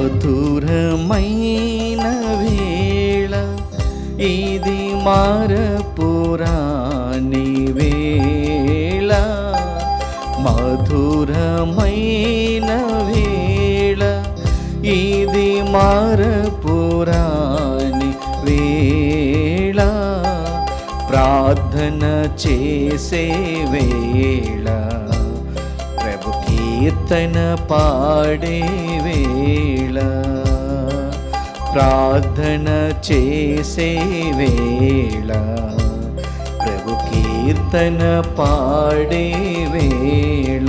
మధురమైన వేళ ఇది మరపురాని వేళ, మధురమైన వేళ ఇది మరపురాని వేళ, ప్రార్థన చేసే వేళ, ప్రభు కీర్తన పాడే వేళ, ప్రార్థన చేసే వేళ, ప్రభు కీర్తన పాడే వేళ.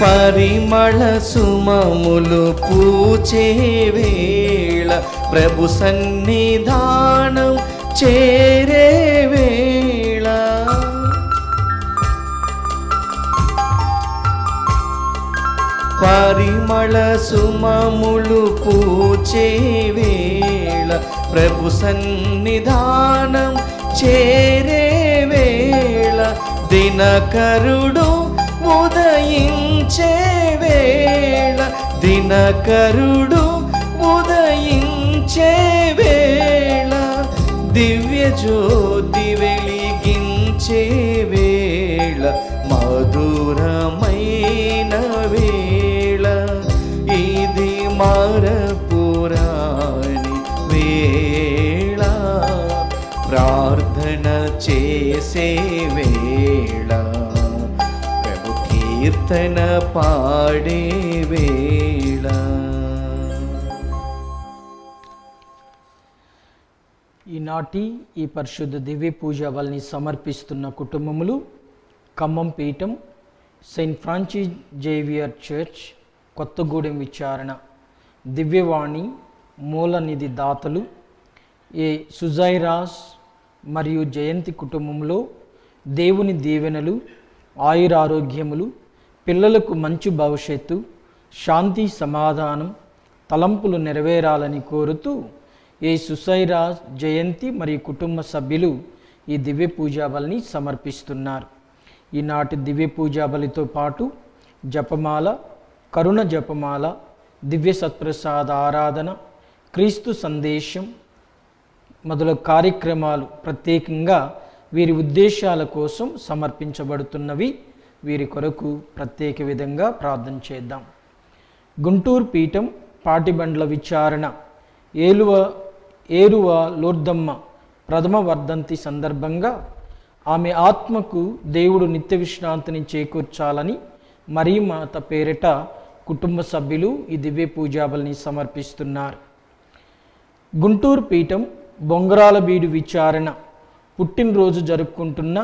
పరిమళ సుమములు పూచే వేళ, ప్రభు సన్నిధానం చేరే వేళ, పరిమళ సుమములు పూచే వేళ, ప్రభు సన్నిధానం చేరే వేళ, దినకరుడు ఉదయించే వేళ, దినకరుడు ఉదయించే వేళ, దివ్య జ్యోతి వెలిగించే వేళ, మధురమైన వేళ ఇది మరపురాని వేళ, ప్రార్థన చేసే వేళ, కీర్తన పాడే వేళ. ఈనాటి ఈ పరిశుద్ధ దివ్య పూజ వాళ్ళని సమర్పిస్తున్న కుటుంబములు ఖమ్మం పీఠం Saint Francis Xavier church Kothagudem విచారణ దివ్యవాణి మూలనిధి దాతలు ఏ సుజైరాస్ మరియు జయంతి కుటుంబంలో దేవుని దీవెనలు, ఆయురారోగ్యములు, పిల్లలకు మంచి భవిష్యత్తు, శాంతి సమాధానం, తలంపులు నెరవేరాలని కోరుతూ ఏ సుసైరా జయంతి మరియు కుటుంబ సభ్యులు ఈ దివ్య పూజాబలిని సమర్పిస్తున్నారు. ఈనాటి దివ్య పూజాబలితో పాటు జపమాల, కరుణ జపమాల, దివ్య సత్ప్రసాద ఆరాధన, క్రీస్తు సందేశం మొదలగు కార్యక్రమాలు ప్రత్యేకంగా వీరి ఉద్దేశాల కోసం సమర్పించబడుతున్నవి. వీరి కొరకు ప్రత్యేక విధంగా ప్రార్థన చేద్దాం. గుంటూరు పీఠం పాటిబండ్ల విచారణ ఏరువ లోర్దమ్మ ప్రథమ వర్ధంతి సందర్భంగా ఆమె ఆత్మకు దేవుడు నిత్య విశ్రాంతిని చేకూర్చాలని మరియమాత పేరిట కుటుంబ సభ్యులు ఈ దివ్య పూజాబలిని సమర్పిస్తున్నారు. గుంటూరు పీఠం బొంగరాలబీడు విచారణ పుట్టినరోజు జరుపుకుంటున్న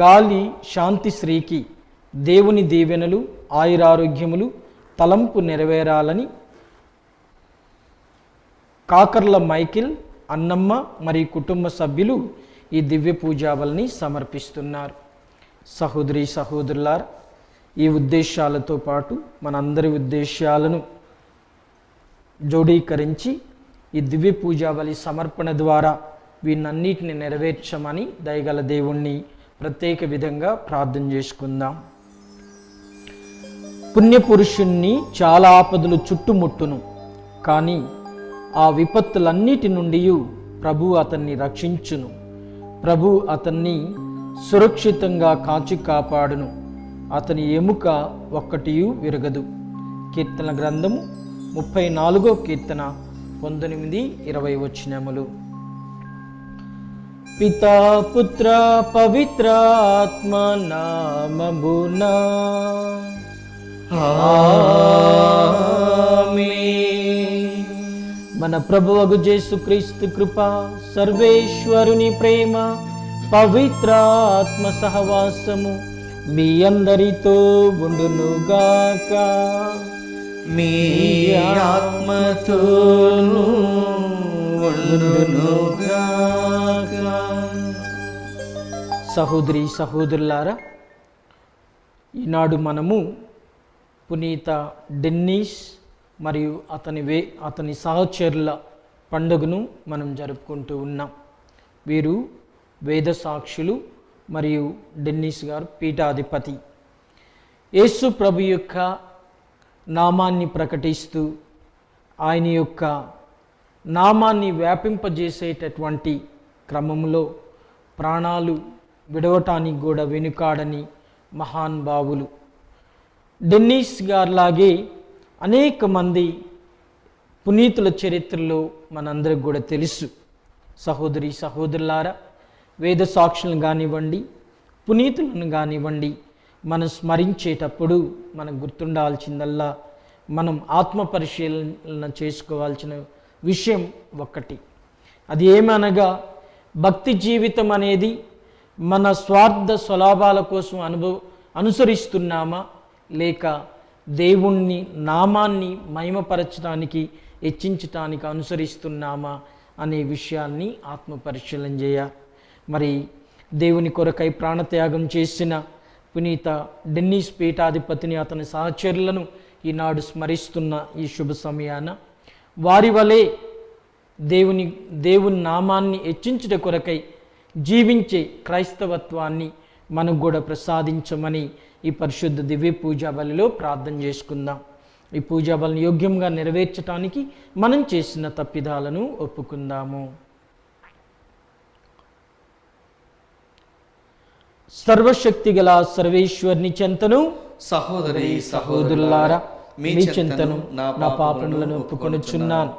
గాలి శాంతిశ్రీకి దేవుని దీవెనలు, ఆయురారోగ్యములు, తలంపు నెరవేరాలని కాకర్ల మైకిల్, అన్నమ్మ మరియు కుటుంబ సభ్యులు ఈ దివ్య పూజాబలిని సమర్పిస్తున్నారు. సహోదరి సహోదరులారా, ఈ ఉద్దేశాలతో పాటు మనందరి ఉద్దేశాలను జోడీకరించి ఈ దివ్య పూజాబలి సమర్పణ ద్వారా వీటన్నిటిని నెరవేర్చమని దయగల దేవుణ్ణి ప్రత్యేక విధంగా ప్రార్థన చేసుకుందాం. పుణ్యపురుషుణ్ణి చాలా ఆపదలు చుట్టుముట్టును, కానీ ఆ విపత్తులన్నిటి నుండి ప్రభు అతన్ని రక్షించును. ప్రభు అతన్ని సురక్షితంగా కాచి కాపాడును. అతని ఎముక ఒక్కటియు విరగదు. కీర్తన గ్రంథము 34వ కీర్తన 19-20 వచనములు. పితా పుత్ర పవిత్రాత్మ నామమునా ఆమేన్. మన ప్రభువగు యేసుక్రీస్తు కృప, సర్వేశ్వరుని ప్రేమ, పవిత్రాత్మ సహవాసము మీ అందరితో ఉండునుగాక. మీ ఆత్మతోను ఉండునుగాక. సహోదరి సహోదరులారా, ఈనాడు మనము పునీత డెన్నీస్ మరియు అతని సహచరుల పండుగను మనం జరుపుకుంటూ ఉన్నాం. వీరు వేద సాక్షులు మరియు డెన్నీస్ గారు పీఠాధిపతి. యేసు ప్రభు యొక్క నామాన్ని ప్రకటిస్తూ ఆయన యొక్క నామాన్ని వ్యాపింపజేసేటటువంటి క్రమంలో ప్రాణాలు విడవటానికి కూడా వెనుకాడని మహానుభావులు. డెన్నీస్ గారిలాగే అనేక మంది పునీతుల చరిత్రలో మనందరికి కూడా తెలుసు. సహోదరి సహోదరులారా, వేద సాక్షులను కానివ్వండి, పునీతులను కానివ్వండి, మనం స్మరించేటప్పుడు మనకు గుర్తుండాల్సిందల్లా మనం ఆత్మ పరిశీలన చేసుకోవాల్సిన విషయం ఒక్కటి. అది ఏమనగా, భక్తి జీవితం అనేది మన స్వార్థ స్వలాభాల కోసం అనుసరిస్తున్నామా, లేక దేవుణ్ణి నామాన్ని మహిమపరచడానికి హెచ్చించటానికి అనుసరిస్తున్నామా అనే విషయాన్ని ఆత్మ పరిశీలన చేయాలి. మరి దేవుని కొరకై ప్రాణత్యాగం చేసిన పునీత డెన్నీస్ పీఠాధిపతిని, అతని సహచరులను ఈనాడు స్మరిస్తున్న ఈ శుభ సమయాన వారి వలె దేవుని నామాన్ని హెచ్చించుట కొరకై జీవించే క్రైస్తవత్వాన్ని మనకు కూడా ప్రసాదించమని ఈ పరిశుద్ధ దివ్య పూజా బలిలో ప్రార్థన చేసుకుందాం. ఈ పూజా బలిని యోగ్యంగా నెరవేర్చడానికి మనం చేసిన తప్పిదాలను ఒప్పుకుందాము. సర్వశక్తి గల సర్వేశ్వరుని చెంతను, సహోదరి సహోదరులారా, మీ చెంతను నా పాపములను ఒప్పుకొనుచున్నాను.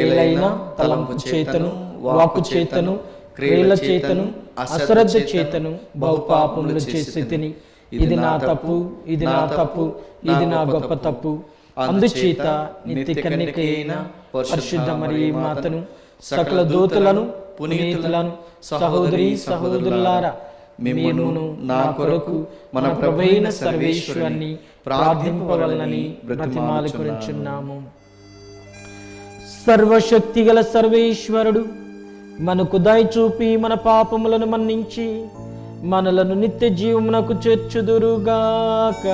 ఏలైనా తలంపు చేతను, వాక్కు చేతను, క్రియల చేతను, అశ్రద్ధ చేతను బహుపాపములు చేసి తిని, ఇది నా తప్పు, ఇది నా తప్పు, ఇది నా గొప్ప తప్పు. అందుచేత నిత్య కన్యక అయిన పరిశుద్ధ మరియ మాతను, సకల దూతలను, పునీతులను, సహోదరి సహోదరులారా, మేమును నా కొరకు మన ప్రభువైన సర్వేశ్వరుని ప్రార్థింపవలనని బ్రతిమాలుకొనుచున్నాము. సర్వశక్తి గల సర్వేశ్వరుడు మనకు దయ చూపి మన పాపములను మన్నించి మనలను నిత్య జీవమునకు చేర్చుదురుగాక.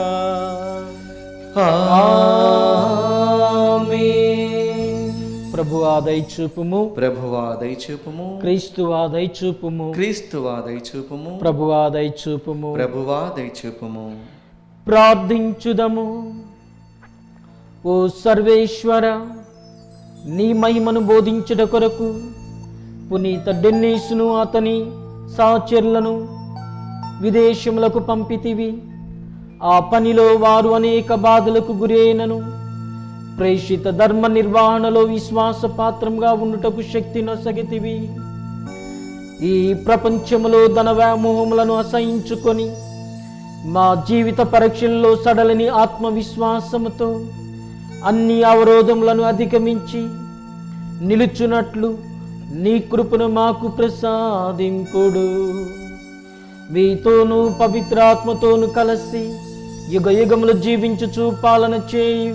ప్రభువా దయ చూపుము, ప్రభువా దయ చూపుము, క్రీస్తువా దయ చూపుము, క్రీస్తువా దయ చూపుము, ప్రభువా దయ చూపుము, ప్రభువా దయ చూపుము. ప్రార్థించుదము. ఓ సర్వేశ్వర, నీ మహిమను బోధించుట కొరకు పునీత డెన్నీస్ను అతని సహచరులను విదేశములకు పంపితివి. ఆ పనిలో వారు అనేక బాధలకు గురైనను ప్రేషిత ధర్మ నిర్వహణలో విశ్వాసపాత్రంగా ఉండుటకు శక్తి నొసగితివి. ఈ ప్రపంచములో ధన వ్యామోహములను అసహించుకొని మా జీవిత పరీక్షల్లో సడలని ఆత్మవిశ్వాసముతో అన్ని అవరోధములను అధిగమించి నిలుచున్నట్లు నీ కృపను మాకు ప్రసాదింపుడు. మీతోనూ పవిత్రాత్మతోనూ కలిసి యుగ యుగములు జీవించుచు పాలన చేయు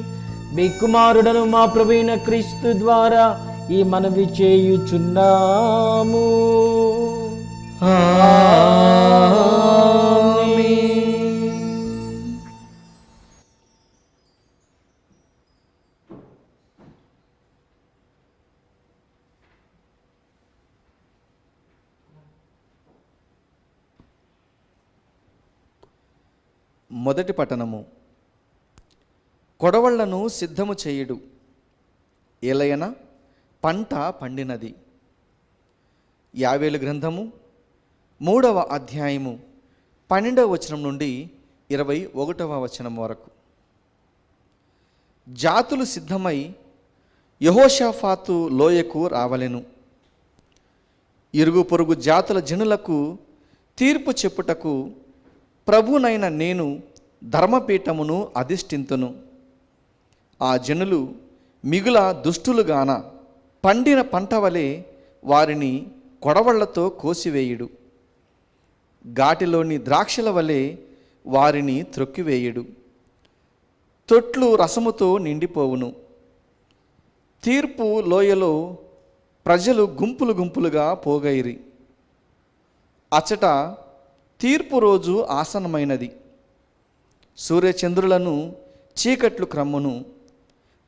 మీ కుమారుడను మా ప్రభువైన క్రీస్తు ద్వారా ఈ మనవి చేయుచున్నాము. మొదటి పఠనము. కొడవళ్లను సిద్ధము చేయుడు, ఏలయన పంట పండినది. యావేలు గ్రంథము 3వ అధ్యాయము 12వ వచనం నుండి 21వ వచనం వరకు. జాతులు సిద్ధమై యెహోషాఫాతు లోయకు రావలెను. ఇరుగు పొరుగు జాతుల జనులకు తీర్పు చెప్పుటకు ప్రభునైన నేను ధర్మపీఠమును అధిష్ఠింతును. ఆ జనులు మిగుల దుష్టులుగాన పండిన పంట వలె వారిని కొడవళ్లతో కోసివేయుడు. ఘాటిలోని ద్రాక్షల వలె వారిని త్రొక్కివేయుడు. తొట్లు రసముతో నిండిపోవును. తీర్పు లోయలో ప్రజలు గుంపులు గుంపులుగా పోగైరి. అచట తీర్పు రోజు ఆసన్నమైనది. సూర్యచంద్రులను చీకట్లు క్రమ్మును,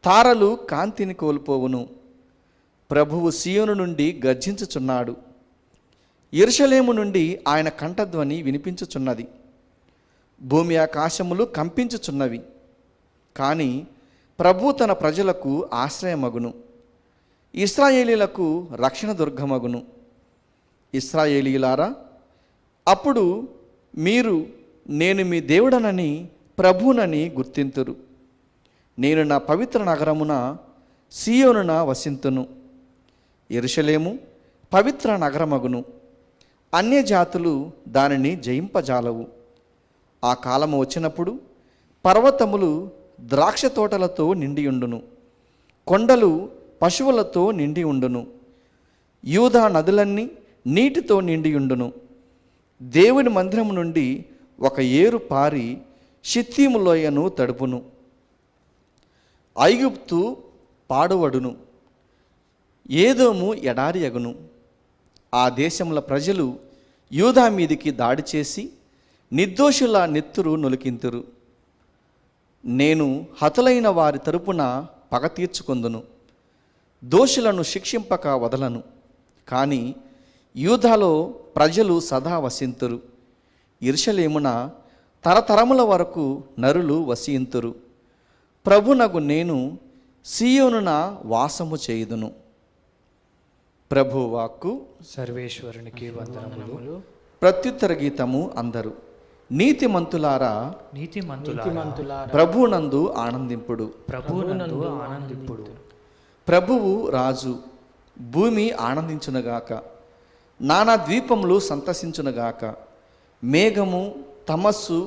తారలు కాంతిని కోల్పోవును. ప్రభువు సీయోను నుండి గర్జించుచున్నాడు, యెరూషలేము నుండి ఆయన కంఠధ్వని వినిపించుచున్నది. భూమి ఆకాశములు కంపించుచున్నవి, కానీ ప్రభు తన ప్రజలకు ఆశ్రయమగును, ఇశ్రాయేలీలకు రక్షణ దుర్గమగును. ఇశ్రాయేలీలారా, అప్పుడు మీరు నేను మీ దేవుడనని ప్రభువునని గుర్తింతురు. నేను నా పవిత్ర నగరమున సీయోనున వసింతును. యెరూషలేము పవిత్ర నగరమగును, అన్యజాతులు దానిని జయింపజాలవు. ఆ కాలము వచ్చినప్పుడు పర్వతములు ద్రాక్ష తోటలతో నిండియుండును, కొండలు పశువులతో నిండి ఉండును. యూదా నదులన్నీ నీటితో నిండియుండును. దేవుని మందిరము నుండి ఒక ఏరు పారి షిత్తీము లోయను తడుపును. ఐగుప్తు పాడువడును, ఏదోము ఎడారి అగును. ఆ దేశముల ప్రజలు యూదా మీదికి దాడి చేసి నిర్దోషుల నెత్తురు నొలికింతురు. నేను హతులైన వారి తరపున పగ తీర్చుకొందును, దోషులను శిక్షింపక వదలను. కానీ యూదాలో ప్రజలు సదా వసింతురు, యెరూషలేమున తరతరముల వరకు నరులు వసింతురు. ప్రభునగు నేను సీయోనున వాసము చేయుదును. ప్రభు వాక్కు. సర్వేశ్వరునికి వందనములు. ప్రత్యుత్తర గీతము అందరు. నీతిమంతులారా, నీతిమంతులారా, ప్రభువునందు ఆనందింపుడు. ప్రభువునందు ఆనందింపుడు. ప్రభువు రాజు, భూమి ఆనందించునుగాక, నానా ద్వీపములు సంతసించునుగాక. మేఘము తమస్సు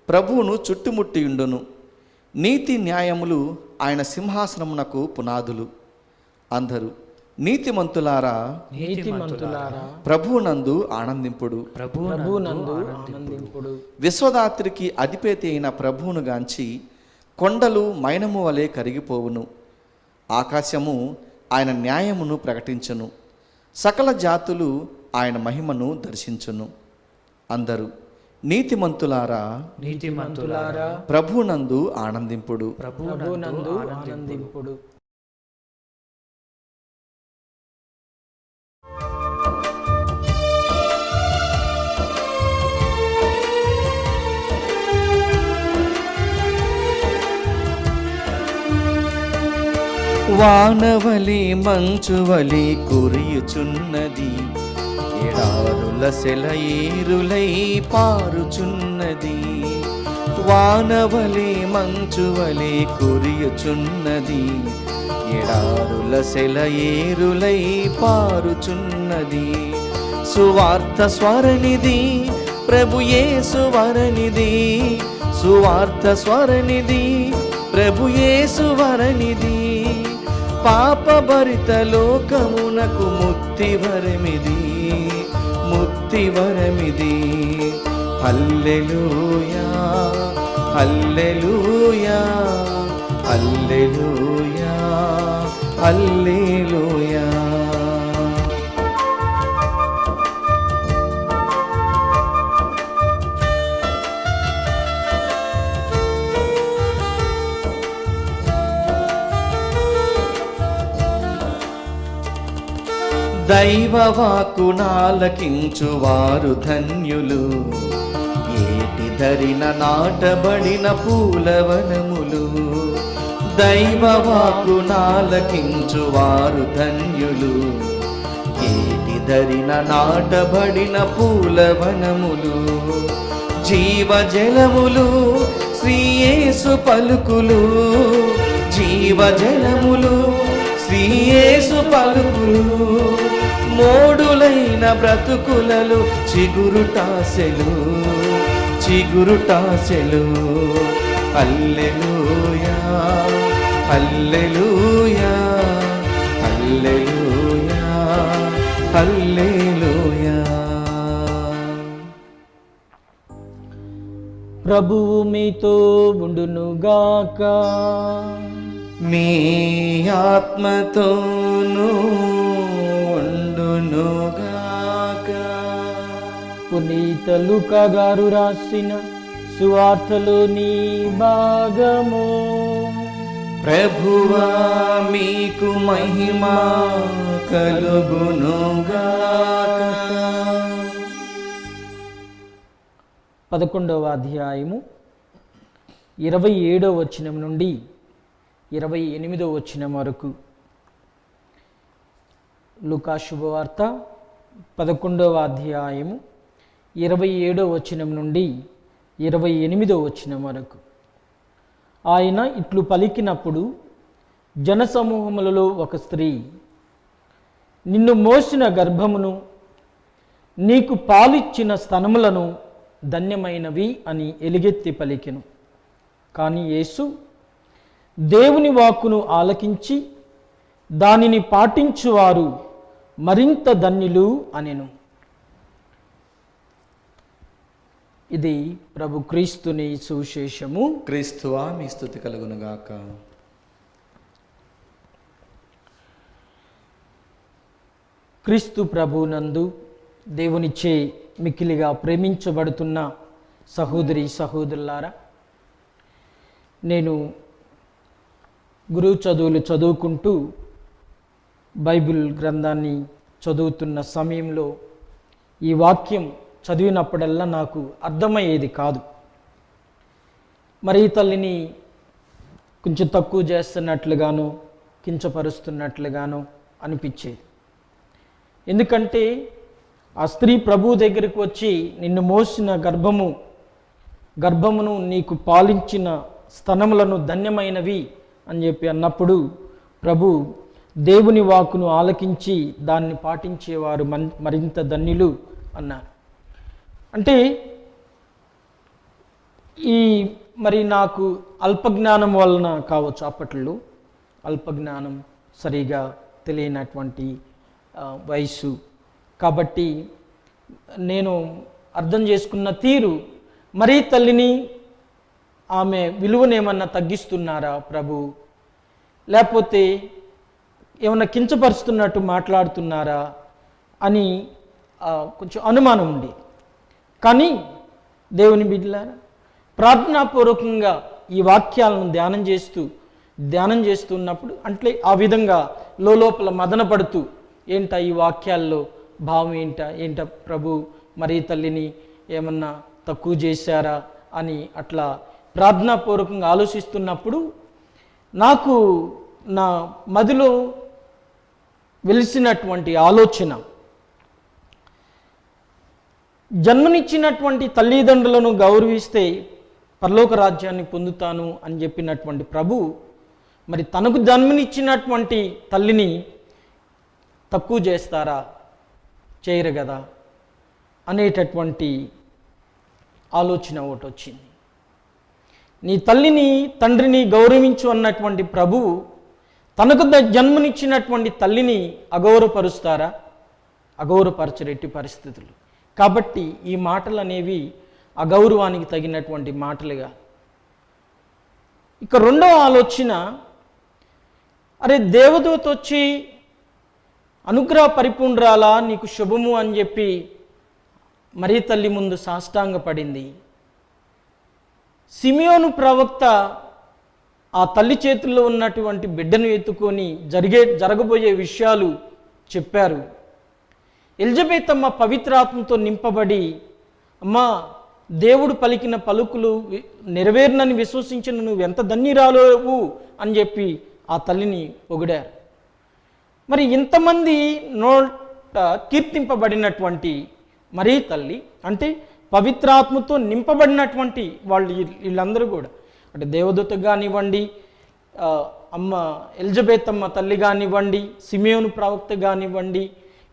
ప్రభువును చుట్టుముట్టియుండును, నీతి న్యాయములు ఆయన సింహాసనమునకు పునాదులు. అందరూ నీతిమంతులారా, నీతిమంతులారా, ప్రభువునందు ఆనందింపుడు. ప్రభువునందు ఆనందింపుడు. విశ్వదాత్రికి అధిపతి అయిన ప్రభువును గాంచి కొండలు మైనము వలె కరిగిపోవును. ఆకాశము ఆయన న్యాయమును ప్రకటించును, సకల జాతులు ఆయన మహిమను దర్శించును. అందరూ నీతిమంతులారా, నీతిమంతులారా, ప్రభువునందు ఆనందింపుడు. ప్రభువునందు ఆనందింపుడు. వానవలి మంచువలి కురియుచున్నది, ఎడారుల సెలయేరులై పారుచున్నది. వానవలి మంచువలి కురియుచున్నది, ఎడారుల సెలయేరులై పారుచున్నది. సువార్త స్వరనిధి ప్రభు యేసు వరనిధి, సువార్త స్వరనిధి ప్రభు యేసు వరనిధి. పాపభరిత లోకమునకు ముక్తి వరమిది, ముక్తి వరమిది. హల్లెలూయా, హల్లెలూయా, హల్లెలూయా, హల్లెలూయా. దైవవాక్కునాలకించు వారు ధన్యులు, ఏటి ధరిన నాటబడిన పూలవనములు. దైవవాక్కునాలకించు వారు ధన్యులు, ఏటి ధరిన నాటబడిన పూలవనములు. జీవజలములు శ్రీయేసు పలుకులు, జీవజలములు శ్రీయేసు పలుకులు. మోడులైన బ్రతుకులలో చిగురుటాసెలు, చిగురుటాసెలు. హల్లెలూయా, హల్లెలూయా, హల్లెలూయా, హల్లెలూయా. ప్రభువు మీతో ఉండునుగాక, మీ ఆత్మతోనూ ఉండునుగాక. పునీత లూకా గారు రాసిన సువార్తలోని భాగము. ప్రభువా మీకు మహిమ కలుగునుగాక. 11వ అధ్యాయము 27వ వచనం నుండి 28వ వచనం వరకు. లూకా శుభవార్త 11వ అధ్యాయము 27వ వచనం నుండి 28వ వచనం వరకు. ఆయన ఇట్లు పలికినప్పుడు జనసమూహములలో ఒక స్త్రీ, నిన్ను మోసిన గర్భమును నీకు పాలిచ్చిన స్తనములను ధన్యమైనవి అని ఎలుగెత్తి పలికెను. కానీ యేసు దేవుని వాక్కును ఆలకించి దానిని పాటించువారు మరింత ధన్యులు అనెను. ఇది ప్రభు క్రీస్తుని సువిశేషము. క్రీస్తువా మీ స్తుతి కలుగునుగాక. క్రీస్తు ప్రభునందు దేవునిచే మిక్కిలిగా ప్రేమించబడుతున్న సహోదరి సహోదరులారా, నేను గురువు చదువులు చదువుకుంటూ బైబిల్ గ్రంథాన్ని చదువుతున్న సమయంలో ఈ వాక్యం చదివినప్పుడల్లా నాకు అర్థమయ్యేది కాదు. మరి ఈ తల్లిని కొంచెం తక్కువ చేస్తున్నట్లుగానో కించపరుస్తున్నట్లుగానో అనిపించేది. ఎందుకంటే ఆ స్త్రీ ప్రభు దగ్గరికి వచ్చి నిన్ను మోసిన గర్భమును నీకు పాలించిన స్తనములను ధన్యమైనవి అని చెప్పి అన్నప్పుడు ప్రభు దేవుని వాక్కును ఆలకించి దాన్ని పాటించేవారు మరింత ధన్యులు అన్నారు. అంటే మరి నాకు అల్పజ్ఞానం వలన కావచ్చు, అప్పట్లో అల్పజ్ఞానం సరిగా తెలియనటువంటి వయసు కాబట్టి నేను అర్థం చేసుకున్న తీరు, మరీ తల్లిని ఆమె విలువనేమన్నా తగ్గిస్తున్నారా ప్రభు, లేకపోతే ఏమన్నా కించపరుస్తున్నట్టు మాట్లాడుతున్నారా అని కొంచెం అనుమానం ఉంది. కానీ దేవుని బిడ్డలారా, ప్రార్థనాపూర్వకంగా ఈ వాక్యాలను ధ్యానం చేస్తున్నప్పుడు అంటే ఆ విధంగా లోపల మదన పడుతూ ఏంటా ఈ వాక్యాల్లో భావం ఏంట ప్రభు, మరి తల్లిని ఏమన్నా తక్కువ చేశారా అని అట్లా ప్రార్థనాపూర్వకంగా ఆలోచిస్తున్నప్పుడు నాకు నా మదిలో వెలిసినటువంటి ఆలోచన, జన్మనిచ్చినటువంటి తల్లిదండ్రులను గౌరవిస్తే పరలోక రాజ్యాన్ని పొందుతాను అని చెప్పినటువంటి ప్రభు, మరి తనకు జన్మనిచ్చినటువంటి తల్లిని తక్కువ చేస్తారా, చేయరు కదా అనేటటువంటి ఆలోచన ఒకటి వచ్చింది. నీ తల్లిని తండ్రిని గౌరవించు అన్నటువంటి ప్రభువు తనకు జన్మనిచ్చినటువంటి తల్లిని అగౌరవపరుస్తారా? అగౌరవపరచరెట్టి పరిస్థితులు. కాబట్టి ఈ మాటలు అనేవి అగౌరవానికి తగినటువంటి మాటలుగా. ఇక రెండవ ఆలోచన, అరే దేవదూత వచ్చి అనుగ్రహ పరిపూర్ణురాలా నీకు శుభము అని చెప్పి మరీ తల్లి ముందు సాష్టాంగపడింది. సిమియోను ప్రవక్త ఆ తల్లి చేతుల్లో ఉన్నటువంటి బిడ్డను ఎత్తుకొని జరగబోయే విషయాలు చెప్పారు. ఎలిజబెత్ అమ్మ పవిత్రాత్మతో నింపబడి, అమ్మా దేవుడు పలికిన పలుకులు నెరవేరునని విశ్వసించిన నువ్వు ఎంత ధన్యురాలువు అని చెప్పి ఆ తల్లిని పొగిడారు. మరి ఇంతమంది నోట కీర్తింపబడినటువంటి మరీ తల్లి అంటే పవిత్రాత్మతో నింపబడినటువంటి వీళ్ళందరూ కూడా, అంటే దేవదూత కానివ్వండి, అమ్మ ఎలిజబెత్ అమ్మ తల్లి కానివ్వండి, సిమియోను ప్రవక్త కానివ్వండి,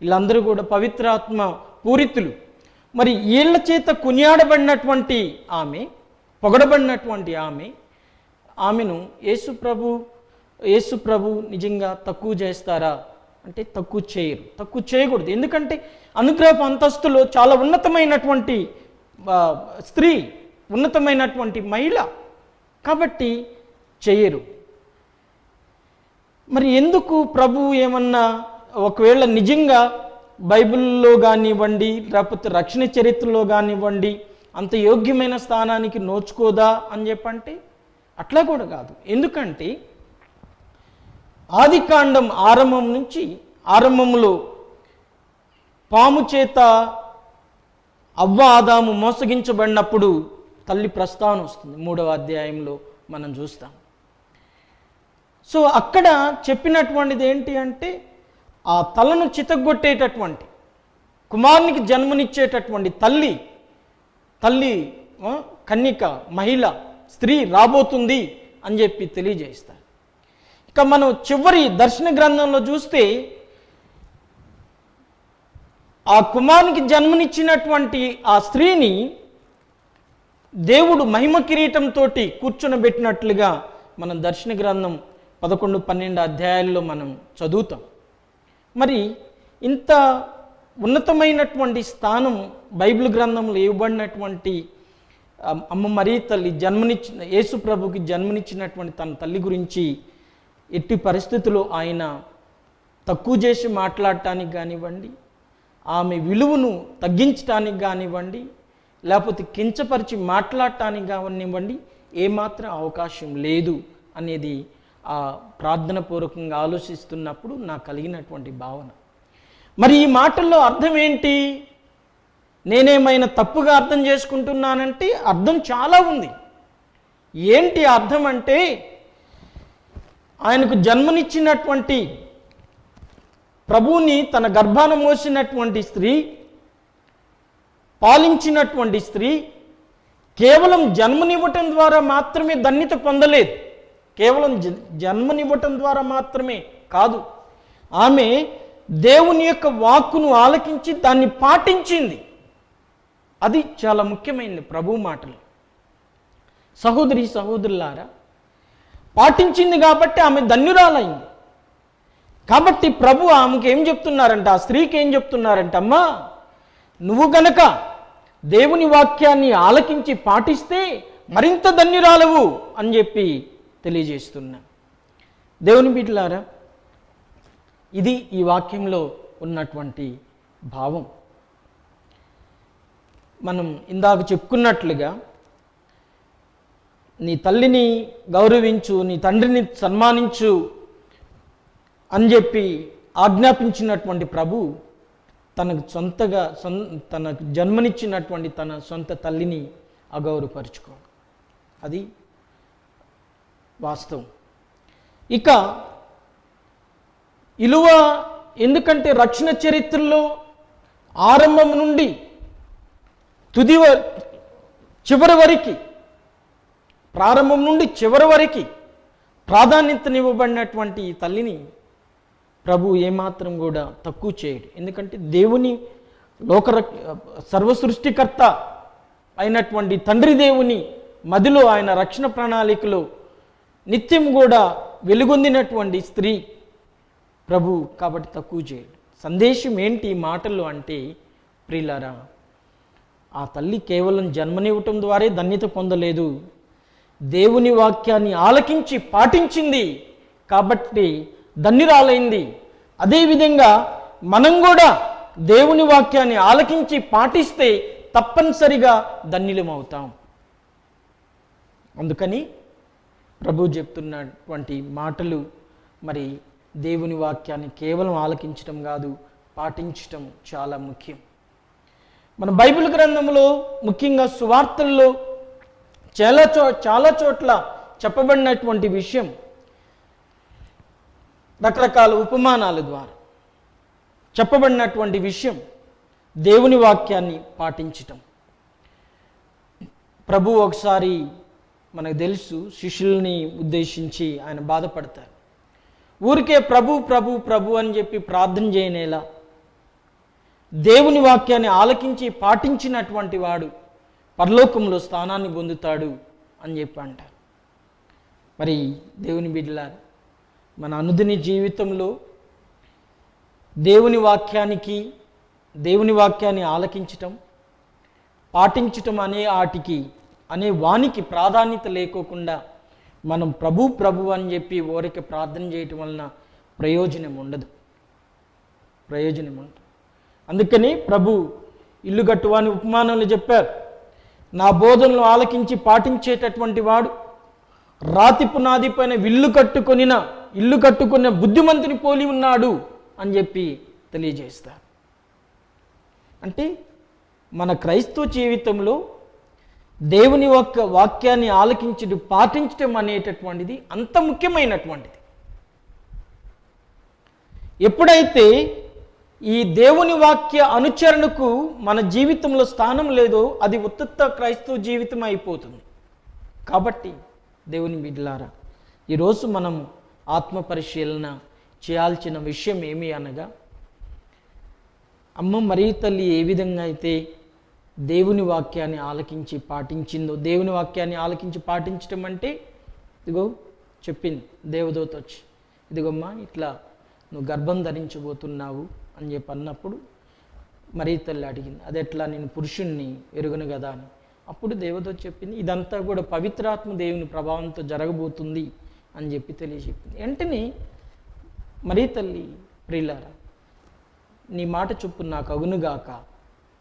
వీళ్ళందరూ కూడా పవిత్రాత్మ పూరితులు. మరి వీళ్ళ చేత కొనియాడబడినటువంటి ఆమె, పొగడబడినటువంటి ఆమెను యేసు ప్రభు నిజంగా తక్కువ చేస్తారా అంటే తక్కువ చేయరు, తక్కువ చేయకూడదు. ఎందుకంటే అనుగ్రహపు అంతస్తులో చాలా ఉన్నతమైనటువంటి స్త్రీ, ఉన్నతమైనటువంటి మహిళ కాబట్టి చేయరు. మరి ఎందుకు ప్రభు ఏమన్నా ఒకవేళ నిజంగా బైబిల్లో కానివ్వండి, లేకపోతే రక్షణ చరిత్రలో కానివ్వండి అంత యోగ్యమైన స్థానానికి నోచుకోదా అని చెప్పంటే అట్లా కూడా కాదు. ఎందుకంటే ఆదికాండం ఆరంభంలో పాము చేత అవ్వ ఆదాము మోసగించబడినప్పుడు తల్లి ప్రస్తావన వస్తుంది. 3వ అధ్యాయంలో మనం చూస్తాం. సో అక్కడ చెప్పినటువంటిది ఏంటి అంటే ఆ తలను చితగ్గొట్టేటటువంటి కుమారునికి జన్మనిచ్చేటటువంటి తల్లి కన్యక మహిళ స్త్రీ రాబోతుంది అని చెప్పి తెలియజేస్తారు. ఇక మనం చివరి దర్శన గ్రంథంలో చూస్తే ఆ కుమారునికి జన్మనిచ్చినటువంటి ఆ స్త్రీని దేవుడు మహిమ కిరీటంతో కూర్చొనబెట్టినట్లుగా మనం దర్శన గ్రంథం 11, 12 అధ్యాయాల్లో మనం చదువుతాం. మరి ఇంత ఉన్నతమైనటువంటి స్థానం బైబిల్ గ్రంథంలో ఇవ్వబడినటువంటి అమ్మ మరియ తల్లి యేసు ప్రభుకి జన్మనిచ్చినటువంటి తన తల్లి గురించి ఎట్టి పరిస్థితుల్లో ఆయన తక్కువ చేసి మాట్లాడటానికి కానివ్వండి, ఆమె విలువను తగ్గించడానికి కానివ్వండి, లేకపోతే కించపరిచి మాట్లాడటానికి కానివ్వండి ఏమాత్రం అవకాశం లేదు అనేది ఆ ప్రార్థన పూర్వకంగా ఆలోచిస్తున్నప్పుడు నాకు కలిగినటువంటి భావన. మరి ఈ మాటల్లో అర్థం ఏంటి? నేనేమైనా తప్పుగా అర్థం చేసుకుంటున్నానంటే అర్థం చాలా ఉంది. ఏంటి అర్థం అంటే ఆయనకు జన్మనిచ్చినటువంటి ప్రభువుని తన గర్భాన మోసినటువంటి స్త్రీ, పాలించినటువంటి స్త్రీ కేవలం జన్మనివ్వటం ద్వారా మాత్రమే ధన్యత పొందలేదు. కేవలం జన్మనివ్వటం ద్వారా మాత్రమే కాదు, ఆమె దేవుని యొక్క వాక్కును ఆలకించి దాన్ని పాటించింది. అది చాలా ముఖ్యమైనది ప్రభు మాటలు. సహోదరులారా, పాటించింది కాబట్టి ఆమె ధన్యురాలైంది. కాబట్టి ప్రభు ఆమెకి ఏం చెప్తున్నారంట, ఆ స్త్రీకి ఏం చెప్తున్నారంట, అమ్మా నువ్వు గనక దేవుని వాక్యాన్ని ఆలకించి పాటిస్తే మరింత ధన్యురాలవు అని చెప్పి తెలియజేస్తున్నా. దేవుని బిడ్డలారా, ఇది ఈ వాక్యంలో ఉన్నటువంటి భావం. మనం ఇందాక చెప్పుకున్నట్లుగా నీ తల్లిని గౌరవించు, నీ తండ్రిని సన్మానించు అని చెప్పి ఆజ్ఞాపించినటువంటి ప్రభు తనకు జన్మనిచ్చినటువంటి తన సొంత తల్లిని అగౌరవపరుచుకో. అది వాస్తవం. ఇక ఇలువ, ఎందుకంటే రక్షణ చరిత్రలో ఆరంభం నుండి చివరి వరకు, ప్రారంభం నుండి చివరి వరకు ప్రాధాన్యతనివ్వబడినటువంటి ఈ తల్లిని ప్రభు ఏమాత్రం కూడా తక్కువ చేయడు. ఎందుకంటే దేవుని సర్వ సృష్టికర్త అయినటువంటి తండ్రి దేవుని మదిలో ఆయన రక్షణ ప్రణాళికలో నిత్యం కూడా వెలుగొందినటువంటి స్త్రీ ప్రభు కాబట్టి తక్కువ చేయడు. సందేశం ఏంటి ఈ మాటల్లో అంటే, ప్రియులారా, ఆ తల్లి కేవలం జన్మనివ్వటం ద్వారా ధన్యత పొందలేదు, దేవుని వాక్యాన్ని ఆలకించి పాటించింది కాబట్టి ధన్యురాలైంది. అదేవిధంగా మనం కూడా దేవుని వాక్యాన్ని ఆలకించి పాటిస్తే తప్పనిసరిగా ధన్యులమవుతాం. అందుకని ప్రభు చెప్తున్నటువంటి మాటలు మరి దేవుని వాక్యాన్ని కేవలం ఆలకించడం కాదు, పాటించటం చాలా ముఖ్యం. మన బైబిల్ గ్రంథంలో ముఖ్యంగా సువార్తల్లో చాలా చోట్ల చెప్పబడినటువంటి విషయం, రకరకాల ఉపమానాల ద్వారా చెప్పబడినటువంటి విషయం దేవుని వాక్యాన్ని పాటించటం. ప్రభు ఒకసారి మనకు తెలుసు శిష్యుల్ని ఉద్దేశించి ఆయన బాధపడతారు. ఊరికే ప్రభు ప్రభు ప్రభు అని చెప్పి ప్రార్థన చేయనేలా దేవుని వాక్యాన్ని ఆలకించి పాటించినటువంటి వాడు పరలోకంలో స్థానాన్ని పొందుతాడు అని చెప్పి అంటారు. మరి దేవుని బిడ్డలారా, మన అనుదిన జీవితంలో దేవుని వాక్యాన్ని ఆలకించటం, పాటించటం అనే వానికి ప్రాధాన్యత లేకోకుండా మనం ప్రభు అని చెప్పి ఓరికి ప్రార్థన చేయటం వలన ప్రయోజనం ఉండదు. అందుకని ప్రభు ఇల్లు కట్టువాని ఉపమానంలో చెప్పారు, నా బోధనలు ఆలకించి పాటించేటటువంటి వాడు రాతి పునాది పైన ఇల్లు కట్టుకున్న బుద్ధిమంతుని పోలి ఉన్నాడు అని చెప్పి తెలియజేస్తారు. అంటే మన క్రైస్తవ జీవితంలో దేవుని యొక్క వాక్యాన్ని ఆలకించడం పాటించడం అనేటటువంటిది అంత ముఖ్యమైనటువంటిది. ఎప్పుడైతే ఈ దేవుని వాక్య అనుచరణకు మన జీవితంలో స్థానం లేదో అది ఉత్తత్త క్రైస్తవ జీవితం అయిపోతుంది. కాబట్టి దేవుని బిడ్డలారా, ఈరోజు మనం ఆత్మ పరిశీలన చేయాల్సిన విషయం ఏమి అనగా, అమ్మ మరియ తల్లి ఏ విధంగా అయితే దేవుని వాక్యాన్ని ఆలకించి పాటించిందో, దేవుని వాక్యాన్ని ఆలకించి పాటించడం అంటే ఇదిగో చెప్పింది దేవదూత వచ్చి, ఇదిగోమ్మా ఇట్లా నువ్వు గర్భం ధరించబోతున్నావు అని చెప్పి అన్నప్పుడు మరియ తల్లి అడిగింది, అది ఎట్లా నేను పురుషుణ్ణి ఎరుగను కదా అని. అప్పుడు దేవదూత చెప్పింది, ఇదంతా కూడా పవిత్రాత్మ దేవుని ప్రభావంతో జరగబోతుంది అని చెప్పి తెలియజెప్పింది. వెంటనే మరియ తల్లి, ప్రియులారా నీ మాట చొప్పున నాకు అగునుగాక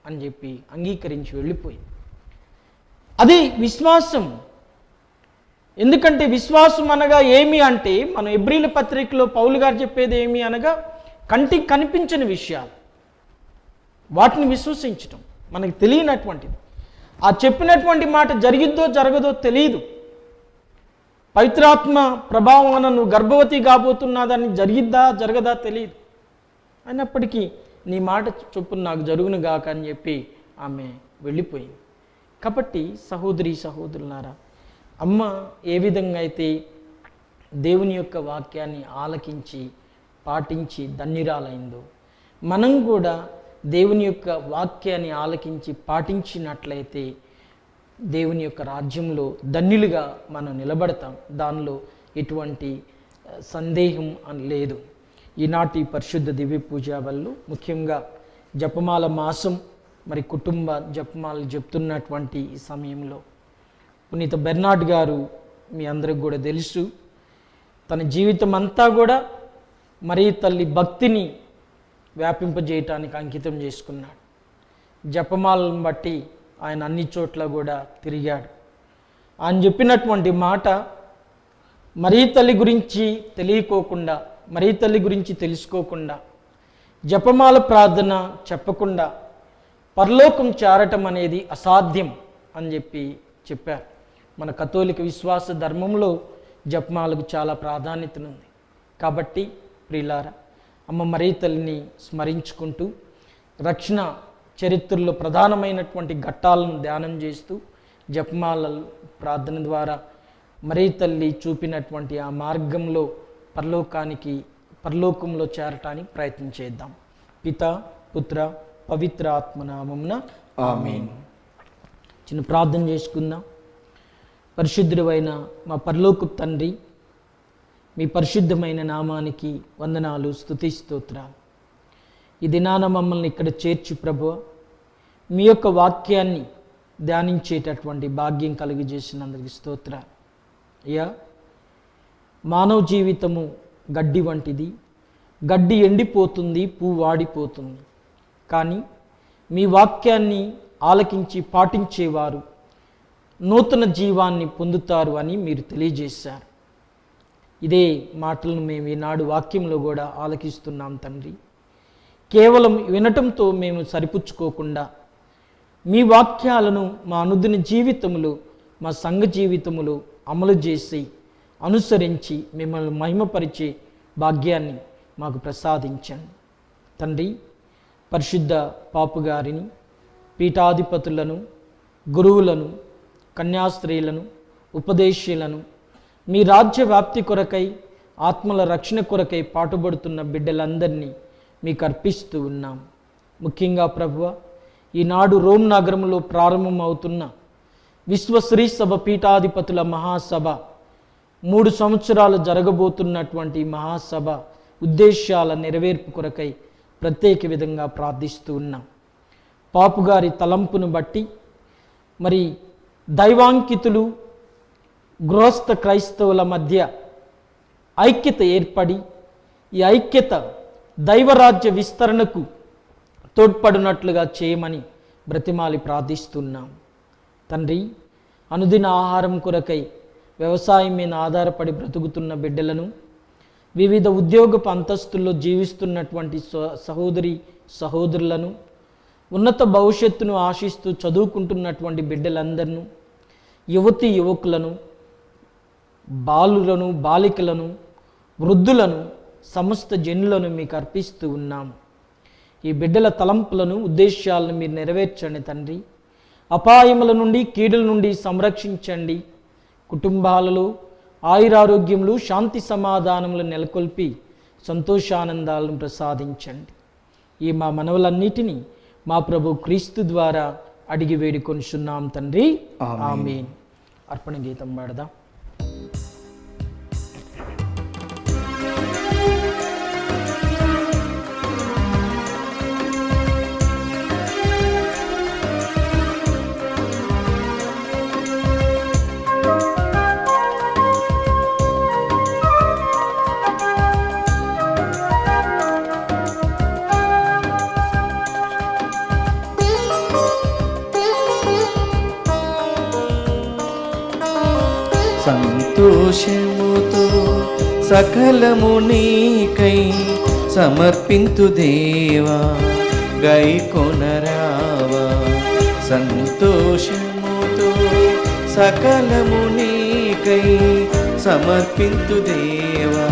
అని చెప్పి అంగీకరించి వెళ్ళిపోయింది. అది విశ్వాసం. ఎందుకంటే విశ్వాసం అనగా ఏమి అంటే, మనం ఎబ్రీల పత్రికలో పౌలు గారు చెప్పేది ఏమి అనగా, కంటికి కనిపించని విషయాలు వాటిని విశ్వసించటం మనకు తెలియనటువంటిది. ఆ చెప్పినటువంటి మాట జరిగిద్దో జరగదో తెలియదు. పవిత్రాత్మ ప్రభావం వలన నువ్వు గర్భవతి కాబోతున్నదాన్ని జరిగిద్దా జరగదా తెలియదు. అయినప్పటికీ నీ మాట చొప్పున నాకు జరుగును గాక అని చెప్పి ఆమె వెళ్ళిపోయింది. కాబట్టి సహోదరి సహోదరులారా, అమ్మ ఏ విధంగా అయితే దేవుని యొక్క వాక్యాన్ని ఆలకించి పాటించి ధన్యురాలైందో, మనం కూడా దేవుని యొక్క వాక్యాన్ని ఆలకించి పాటించినట్లయితే దేవుని యొక్క రాజ్యంలో ధన్యులుగా మనం నిలబడతాం. దానిలో ఎటువంటి సందేహం లేదు. ఈనాటి పరిశుద్ధ దివ్య పూజా వల్ల ముఖ్యంగా జపమాల మాసం, మరి కుటుంబ జపమాలు చెప్తున్నటువంటి ఈ సమయంలో పునీత బెర్నార్డ్ గారు మీ అందరికి కూడా తెలుసు, తన జీవితం అంతా కూడా మరియ తల్లి భక్తిని వ్యాపింపజేయటానికి అంకితం చేసుకున్నాడు. జపమాలను బట్టి ఆయన అన్ని చోట్ల కూడా తిరిగాడు. ఆయన చెప్పినటువంటి మాట, మరియ తల్లి గురించి తెలియకోకుండా, మరియ తల్లి గురించి తెలుసుకోకుండా, జపమాల ప్రార్థన చెప్పకుండా పరలోకం చేరటం అనేది అసాధ్యం అని చెప్పారు. మన కథోలిక విశ్వాస ధర్మంలో జపమాలకు చాలా ప్రాధాన్యతనుంది. కాబట్టి ప్రియులారా, అమ్మ మరియ తల్లిని స్మరించుకుంటూ రక్షణ చరిత్రలో ప్రధానమైనటువంటి ఘట్టాలను ధ్యానం చేస్తూ జపమాల ప్రార్థన ద్వారా మరియ తల్లి చూపినటువంటి ఆ మార్గంలో పరలోకంలో చేరటానికి ప్రయత్నం చేద్దాం. పితా పుత్ర పవిత్ర ఆత్మనామమున ఆమేన్. చిన్న ప్రార్థన చేసుకుందాం. పరిశుద్ధుడైన మా పరలోకపు తండ్రి, మీ పరిశుద్ధమైన నామానికి వందనాలు, స్తుతి స్తోత్రాలు. ఈ దినాన మమ్మల్ని ఇక్కడ చేర్చి ప్రభువా, మీ యొక్క వాక్యాన్ని ధ్యానించేటటువంటి భాగ్యం కలుగజేసినందుకు స్తోత్రాలు. అయ్యా, మానవ జీవితము గడ్డి వంటిది. గడ్డి ఎండిపోతుంది, పువ్వు వాడిపోతుంది. కానీ మీ వాక్యాన్ని ఆలకించి పాటించేవారు నూతన జీవాన్ని పొందుతారు అని మీరు తెలియజేశారు. ఇదే మాటలను మేము ఈనాడు వాక్యంలో కూడా ఆలకిస్తున్నాం తండ్రి. కేవలం వినటంతో మేము సరిపుచ్చుకోకుండా మీ వాక్యాలను మా అనుదిన జీవితములు, మా సంఘ జీవితములు అమలు చేసి అనుసరించి మిమ్మల్ని మహిమపరిచే భాగ్యాన్ని మాకు ప్రసాదించండి తండ్రి. పరిశుద్ధ పాపు గారిని, పీఠాధిపతులను, గురువులను, కన్యాస్త్రీలను, ఉపదేశీలను, మీ రాజ్య వ్యాప్తి కొరకై, ఆత్మల రక్షణ కొరకై పాటుపడుతున్న బిడ్డలందరినీ మీకు అర్పిస్తూ ఉన్నాం. ముఖ్యంగా ప్రభువా, ఈనాడు రోమ్ నగరంలో ప్రారంభమవుతున్న విశ్వశ్రీ సభ పీఠాధిపతుల మహాసభ, 3 సంవత్సరాలు జరగబోతున్నటువంటి మహాసభ ఉద్దేశాల నెరవేర్పు కొరకై ప్రత్యేక విధంగా ప్రార్థిస్తూ ఉన్నాం. పాపుగారి తలంపును బట్టి మరి దైవాంకితులు, గృహస్థ క్రైస్తవుల మధ్య ఐక్యత ఏర్పడి, ఈ ఐక్యత దైవరాజ్య విస్తరణకు తోడ్పడినట్లుగా చేయమని బ్రతిమాలి ప్రార్థిస్తున్నాం. తండ్రి, అనుదిన ఆహారం కొరకై వ్యవసాయం మీద ఆధారపడి బ్రతుకుతున్న బిడ్డలను, వివిధ ఉద్యోగపు అంతస్తుల్లో జీవిస్తున్నటువంటి సహోదరి సహోదరులను, ఉన్నత భవిష్యత్తును ఆశిస్తూ చదువుకుంటున్నటువంటి బిడ్డలందరినూ, యువతీ యువకులను, బాలులను, బాలికలను, వృద్ధులను, సమస్త జనులను మీకు అర్పిస్తూ ఉన్నాము. ఈ బిడ్డల తలంపులను, ఉద్దేశాలను మీరు నెరవేర్చండి తండ్రి. అపాయముల నుండి, కీడుల నుండి సంరక్షించండి. కుటుంబాలలో ఆయురారోగ్యములు, శాంతి సమాధానములు నెలకొల్పి సంతోషానందాలను ప్రసాదించండి. ఈ మా మనవులన్నిటినీ మా ప్రభు క్రీస్తు ద్వారా అడిగి వేడుకొనిచున్నాం తండ్రి, ఆమేన్. అర్పణ గీతం పాడదాం. సంతోషముతో సకలము నీకై సమర్పింతు దేవా, గైకొనరావా. సంతోషముతో సకలము నీకై సమర్పింతు దేవా,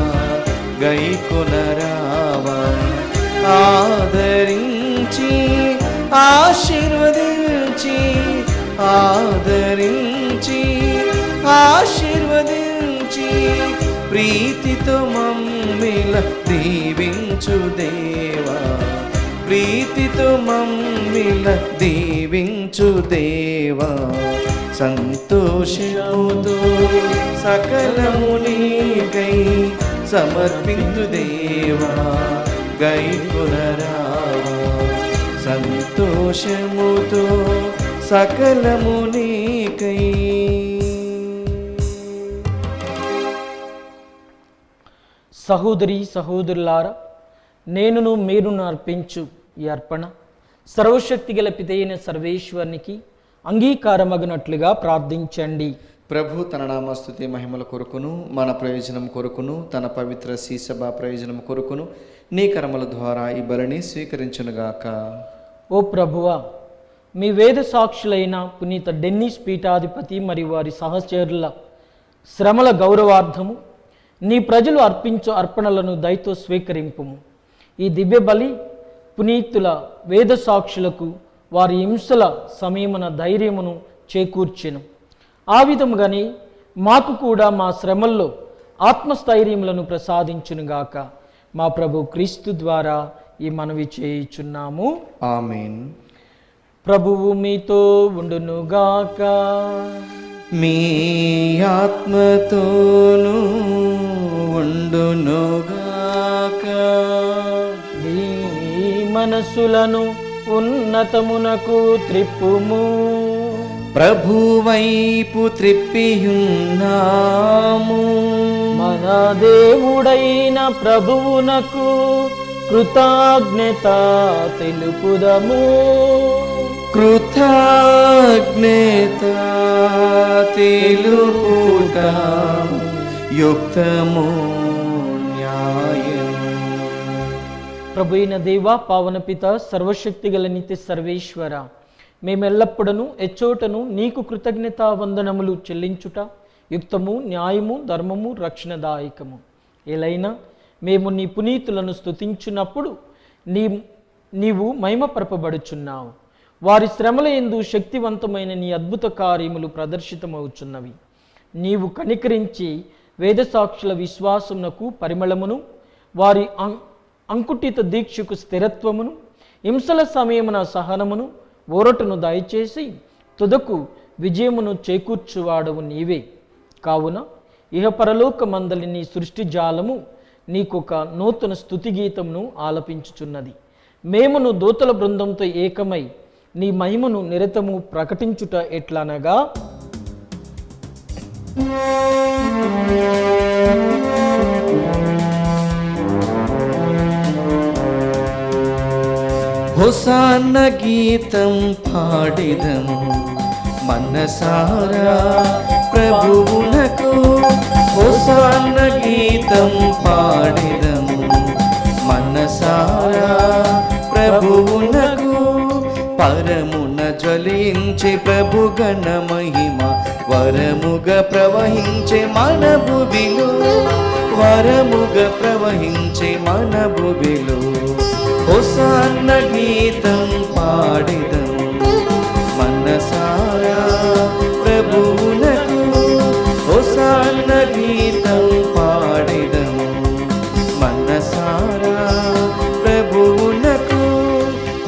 గైకొనరావా. ఆదరించి ఆశీర్వదించి, ఆదరించి ఆశీర్వదించి, ప్రీతితో మమ్మిల దీవించు దేవా, ప్రీతితో మమ్మిల దీవించు దేవా. సంతోషముతో సకలము నీకై సమర్పించు దేవా, గైకొనరావా. సంతోషముతో సకలము నీకై. సహోదరి సహోదరులారా, నేనును మీరును అర్పించు ఈ అర్పణ సర్వశక్తి గల పితైన సర్వేశ్వరునికి అంగీకారమగినట్లుగా ప్రార్థించండి. ప్రభు తన నామస్తుతి మహిమల కొరకును, మన ప్రయోజనం కొరకును, తన పవిత్ర సభ ప్రయోజనం కొరకును నీ కర్మల ద్వారా ఈ బలిని స్వీకరించునుగాక. ఓ ప్రభువా, మీ వేద సాక్షులైన పునీత డెన్నిస్ పీఠాధిపతి మరియు వారి సహచరుల శ్రమల గౌరవార్థము నీ ప్రజలు అర్పించు అర్పణలను దయతో స్వీకరింపుము. ఈ దివ్య బలి పునీతుల వేద సాక్షులకు వారి హింసల సమయమున ధైర్యమును చేకూర్చెను. ఆ విధముగానే మాకు కూడా మా శ్రమల్లో ఆత్మస్థైర్యములను ప్రసాదించునుగాక. మా ప్రభు క్రీస్తు ద్వారా ఈ మనవి చేయుచున్నాము, ఆమేన్. ప్రభువు మీతో ఉండునుగాక. మీ ఆత్మతోనూ ఉండునుగాక. మీ మనసులను ఉన్నతమునకు త్రిప్పుము. ప్రభు వైపు త్రిప్పియున్నాము. మన దేవుడైన ప్రభువునకు కృతజ్ఞత తెలుపుదము. కృతజ్ఞత తెలుపుట యుక్తము, న్యాయం. ప్రభు అయిన దేవ, పావన పిత, సర్వశక్తి గల నిత్య సర్వేశ్వర, మేమెల్లప్పుడను ఎచ్చోటను నీకు కృతజ్ఞతా వందనములు చెల్లించుట యుక్తము, న్యాయము, ధర్మము, రక్షణదాయకము. ఏలైనా మేము నీ పునీతులను స్తుతించున్నప్పుడు నీవు మహిమపరపబడుచున్నావు. వారి శ్రమల యందు శక్తివంతమైన నీ అద్భుత కార్యములు ప్రదర్శితమవుచున్నవి. నీవు కనికరించి వేదసాక్షుల విశ్వాసమునకు పరిమళమును, వారి అంకుటిత దీక్షకు స్థిరత్వమును, హింసల సమయమున సహనమును, ఓరటను దయచేసి తుదకు విజయమును చేకూర్చువాడవు నీవే. కావున ఇహపరలోక మందలి నీ సృష్టి జాలము నీకొక నూతన స్తుతిగీతమును ఆలపించుచున్నది. మేమును దూతల బృందంతో ఏకమై నీ మహిమను నిరతము ప్రకటించుట ఎట్లనగా, హోసాన్న గీతం పాడెదము మనసారా ప్రభువునకు. హోసాన్న గీతం పాడెదము మనసారా ప్రభువునకు. పరమున జ్వలించే ప్రభుగణ మహిమ వరముగా ప్రవహించే మన భువిలో, వరముగా ప్రవహించే మన భువిలో. హోసాన్న గీతం పాడెదము మనసారా ప్రభువునకు. హోసాన్న గీతం పాడెదము మనసారా ప్రభువునకు.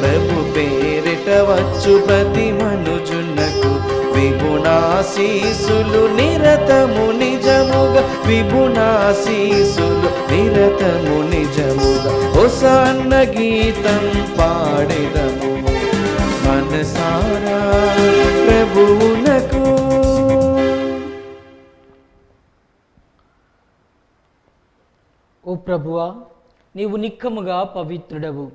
ప్రభు పేరిట వచ్చు ప్రతి మనుజునకు విభునాశీసులు నిరతము నిజముగా, విభునాశీసులు నిరతము నిజముగా. హోసాన్న గీతం పాడెదము మనసారా ప్రభువునకు. ఓ ప్రభువా, నీవు నిక్కముగా పవిత్రుడవు,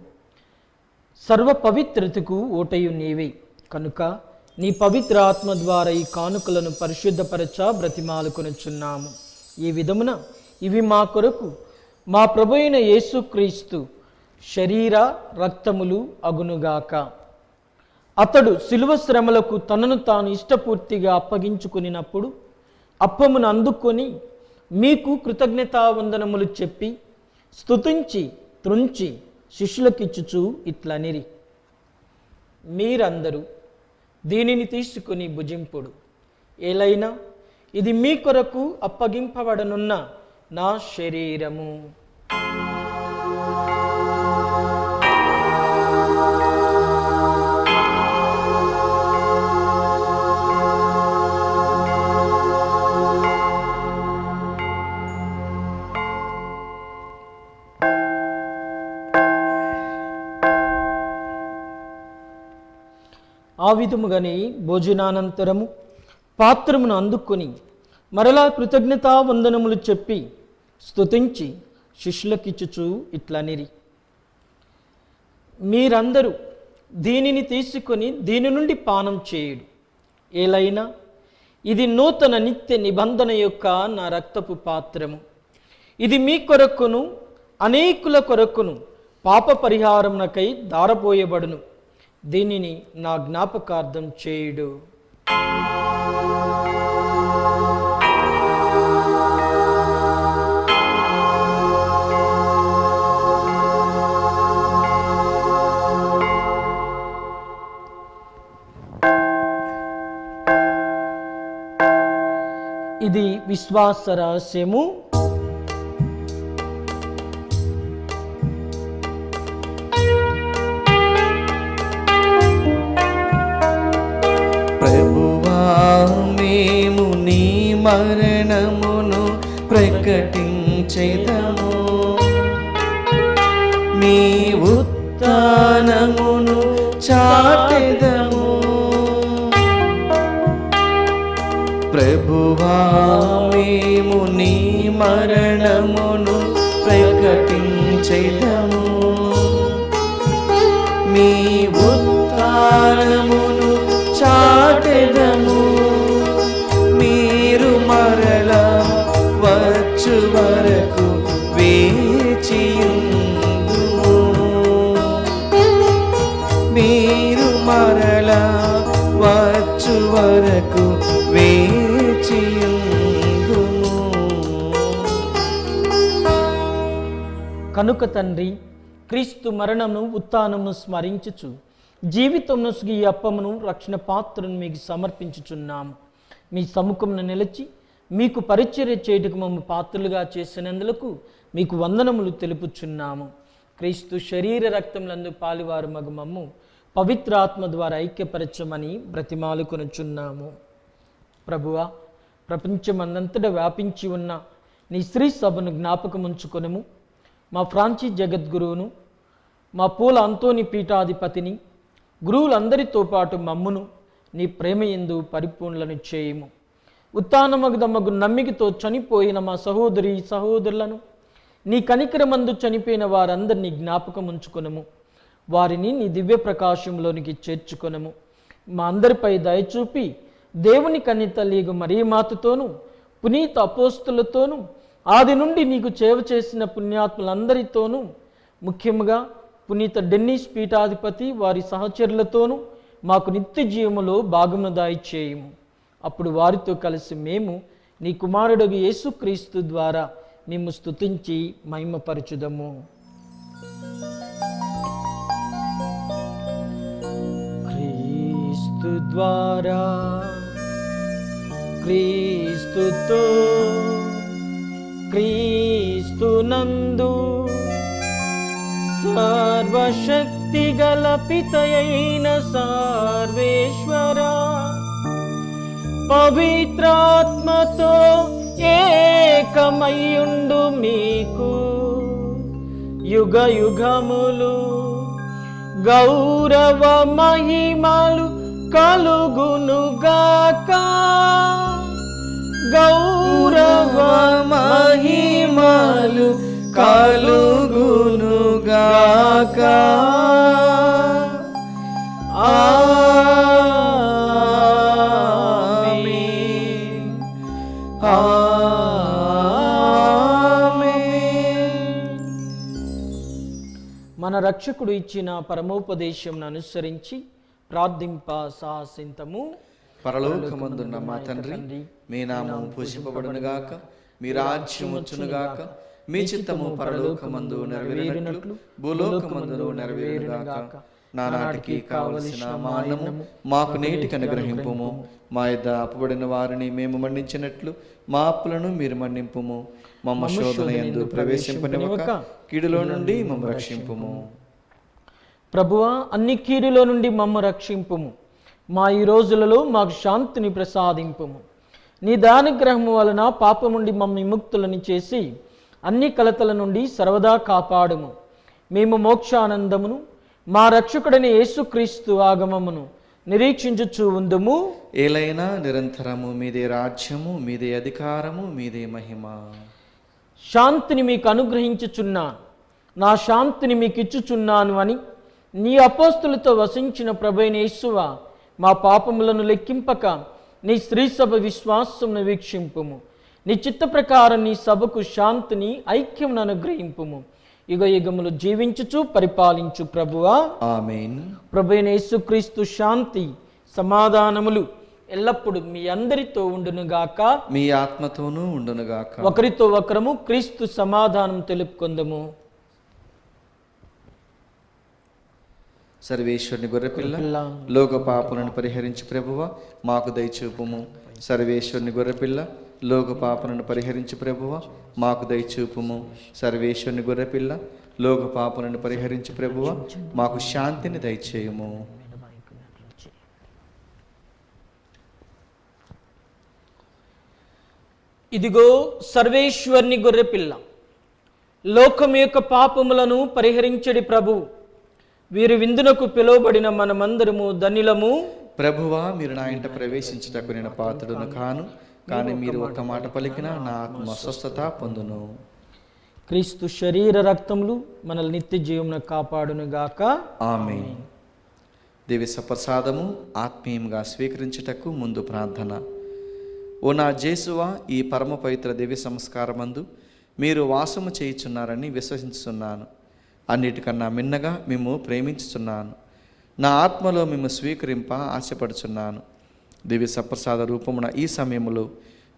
సర్వ పవిత్రతకు ఓటయు నీవే కనుక నీ పవిత్ర ఆత్మ ద్వారా ఈ కానుకలను పరిశుద్ధపరచ బ్రతిమాలుకొనుచున్నాము. ఈ విధమున ఇవి మా కొరకు మా ప్రభు అయిన యేసుక్రీస్తు శరీర రక్తములు అగునుగాక. అతడు శిలువ శ్రమలకు తనను తాను ఇష్టపూర్తిగా అప్పగించుకునినప్పుడు అప్పమును అందుకొని మీకు కృతజ్ఞతావందనములు చెప్పి స్తుతించి త్రుంచి శిష్యులకిచ్చుచు ఇట్లనిరి, మీరందరూ దీనిని తీసుకుని భుజింపుడు. ఏలైనా ఇది మీ కొరకు అప్పగింపబడనున్న నా శరీరము. ఆ విధముగానే భోజనానంతరము పాత్రమును అందుకొని మరలా కృతజ్ఞతావందనములు చెప్పి స్తుతించి శిష్యులకిచ్చుచు ఇట్లనిరి, మీరందరూ దీనిని తీసుకొని దీని నుండి పానం చేయుడు. ఏలైనా ఇది నూతన నిత్య నిబంధన యొక్క నా రక్తపు పాత్రము. ఇది మీ కొరకును అనేకుల కొరకును పాప పరిహారమునకై దారపోయబడును. దీనిని నా జ్ఞాపకార్థం చేయుడు. ఇది విశ్వాస రహస్యము. ప్రభువా, మేము నీ మరణమును ప్రకటించెదము, నీ ఉత్థానమును చాటెదము. ప్రభువా, మేము నీ మరణమును ప్రకటించెదము, మీ ఉత్థానమును చాటెదము. మీరు మరలా వచ్చు వరకు వేచియుందుము, మీరు మరలా వచ్చు వరకు వేచియుందుము. కనుక తండ్రి, క్రీస్తు మరణమును ఉత్థానమును స్మరించుచు జీవితంను ఈ అప్పమును రక్షణ పాత్రను మీకు సమర్పించుచున్నాము. మీ సముఖమును నిలిచి మీకు పరిచర్య చేయుటకు మమ్ము పాత్రలుగా చేసినందులకు మీకు వందనములు తెలుపుచున్నాము. క్రీస్తు శరీర రక్తములందు పాలువారు మగు మమ్ము పవిత్ర ఆత్మ ద్వారా ఐక్యపరచమని బ్రతిమాలుకొనుచున్నాము. ప్రభువా, ప్రపంచమందంతటా వ్యాపించి ఉన్న నీ శ్రీ సభను జ్ఞాపకముంచుకొనుము. మా ఫ్రాన్సిస్ జగద్గురువును, మా పూల అంతోని పీఠాధిపతిని, గురువులందరితో పాటు మమ్మును నీ ప్రేమయందు పరిపూర్ణలను చేయము. ఉత్థానమగుదమ్మగు నమ్మికతో చనిపోయిన మా సహోదరి సహోదరులను, నీ కనికరమందు చనిపోయిన వారందరినీ జ్ఞాపకం ఉంచుకొనుము. వారిని నీ దివ్య ప్రకాశంలోనికి చేర్చుకొనము. మా అందరిపై దయచూపి దేవుని కన్యతల్లిగు మరియమాతతోనూ పునీత అపోస్తులతోనూ ఆది నుండి నీకు చేవ చేసిన పుణ్యాత్ములందరితోనూ ముఖ్యంగా పునీత డెన్నిస్ పీఠాధిపతి వారి సహచరులతోనూ మాకు నిత్య జీవములో భాగమును దయచేయుము. అప్పుడు వారితో కలిసి మేము నీ కుమారుడు యేసుక్రీస్తు ద్వారా మేము స్తుతించి మహిమపరచుదము. క్రీస్తు ద్వారా, క్రీస్తుతో, క్రీస్తునందు సర్వశక్తి గల పితయైన సర్వేశ్వర పవిత్రాత్మతో ఏకమయ్యుండు మీకు యుగ యుగములు గౌరవ మహిమలు కలుగునుగాక. గౌరవ మహిమలు కలుగునుగాక. ఆమేన్. ఆమేన్. మన రక్షకుడు ఇచ్చిన పరమోపదేశం అనుసరించి ప్రార్థింప సాహసింతము. పరలోకమందున్న మా తండ్రి, మీ నామము పూజింపబడునుగాక, మీ రాజ్యం వచ్చునుగాక, మీ చిత్తము పరలోకమందు నెరవేరినట్లు భూలోకమందును నెరవేరునుగాక. నానాటికి కావలసిన మా అన్నము మాకు నేటికి అనుగ్రహింపుము. మా యొద్ద అప్పుబడిన వారిని మేము మన్నించినట్లు మా అప్పులను మీరు మన్నింపుము. మమ్మ శోధన యందు ప్రవేశింపనివ్వక కీడులో నుండి మమ్మ రక్షింపుము. ప్రభువా, అన్ని కీడులో నుండి మమ్మ రక్షింపుము. మా ఈ రోజులలో మాకు శాంతిని ప్రసాదింపుము. నీ దానుగ్రహము వలన పాపం నుండి మమ్మ విముక్తులను చేసి అన్ని కలతల నుండి సర్వదా కాపాడుము. మేము మోక్షానందమును మా రక్షకుడైన యేసుక్రీస్తు ఆగమమును నిరీక్షించుచూ ఉందుము. ఏలైనా నిరంతరము మీదే రాజ్యము, మీదే అధికారము, మీదే మహిమ. శాంతిని మీకు అనుగ్రహించుచున్నాను, నా శాంతిని మీకు ఇచ్చుచున్నాను అని నీ అపోస్తులతో వసించిన ప్రభువైన యేసువా, మా పాపములను లెక్కింపక నీ స్త్రీ సభ విశ్వాసమును వీక్షింపుము. నీ చిత్త ప్రకారం నీ సభకు శాంతిని ఐక్యమును అనుగ్రహింపుము. యుగ యుగములు జీవించుచు పరిపాలించు ప్రభువా. ఆమేన్. ప్రభువైన యేసుక్రీస్తు శాంతి సమాధానములు ఎల్లప్పుడూ మీ అందరితో ఉండునుగాక, మీ ఆత్మతోనూ ఉండునుగాక. ఒకరితో ఒకరము క్రీస్తు సమాధానం తెలుపుకొందము. సర్వేశ్వరుని గొర్రెపిల్ల, లోక పాపలను పరిహరించి ప్రభువ మాకు దయచూపుము. సర్వేశ్వరుని గొర్రెపిల్ల, లోక పాపలను పరిహరించి ప్రభువ మాకు దయచూపుము. సర్వేశ్వరుని గొర్రెపిల్ల, లోక పాపలను పరిహరించి ప్రభువ మాకు శాంతిని దయచేయుము. ఇదిగో సర్వేశ్వరుని గొర్రెపిల్ల, లోకం యొక్క పాపములను పరిహరించడి ప్రభువు. వీరు విందునకు పిలువబడిన మనమందరము ధన్యులము. ప్రభువా, మీరు నా ఇంట ప్రవేశించుటకు నేను పాత్రుడును కాను, కానీ మీరు ఒక్క మాట పలికినా నా ఆత్మ స్వస్థత పొందును. క్రీస్తు శరీర రక్తములు మనల్ని నిత్య జీవమున కాపాడునుగాక. ఆమేన్. దేవి సప్రసాదము ఆత్మీయంగా స్వీకరించుటకు ముందు ప్రార్థన. ఓ నా జేసువా, ఈ పరమ పవిత్ర దివ్య సంస్కారమందు మీరు వాసము చేయుచున్నారని విశ్వసించుచున్నాను. అన్నిటికన్నా మిన్నగా మేము ప్రేమించుచున్నాను. నా ఆత్మలో మేము స్వీకరింప ఆశపడుచున్నాను. దివ్య సప్రసాద రూపమున ఈ సమయంలో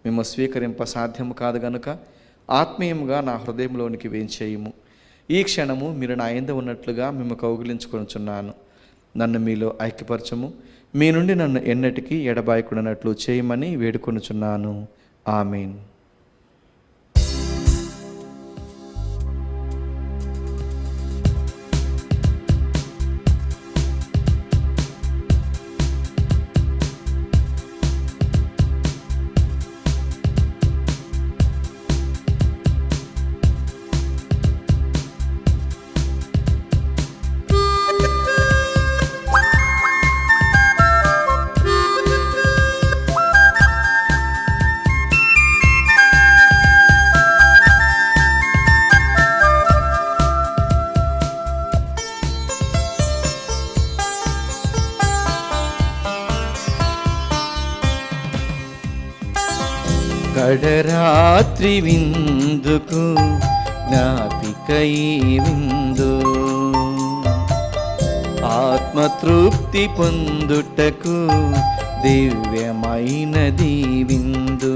మేము స్వీకరింప సాధ్యము కాదు గనుక ఆత్మీయంగా నా హృదయంలోనికి వేంచేయుము. ఈ క్షణము మీరు నా యందు ఉన్నట్లుగా మేము కౌగిలించుకొనుచున్నాను. నన్ను మీలో ఐక్యపరచము. మీ నుండి నన్ను ఎన్నటికీ ఎడబాయకుడినట్లు చేయమని వేడుకొనుచున్నాను. ఆమేన్. కడరాత్రి విందుకు జ్ఞాపికై విందు, ఆత్మతృప్తి పొందుటకు దివ్యమైనది విందు.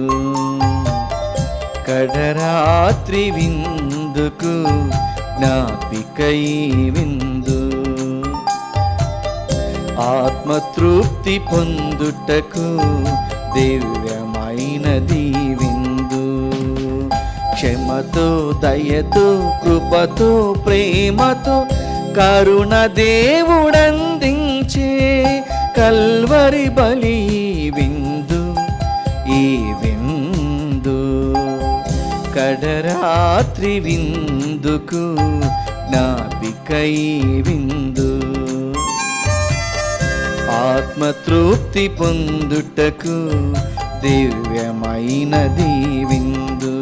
కడరాత్రి విందుకు జ్ఞాపికై విందు, ఆత్మతృప్తి పొందుటకు దివ్యమైనది విందు. క్షమతో దయతో కృపతో ప్రేమతో కరుణ దేవుడందించే కల్వరి బలి విందు ఈ విందు. కడరాత్రి విందుకు జ్ఞాపికై విందు, ఆత్మతృప్తి పొందుటకు దివ్యమైనది విందు.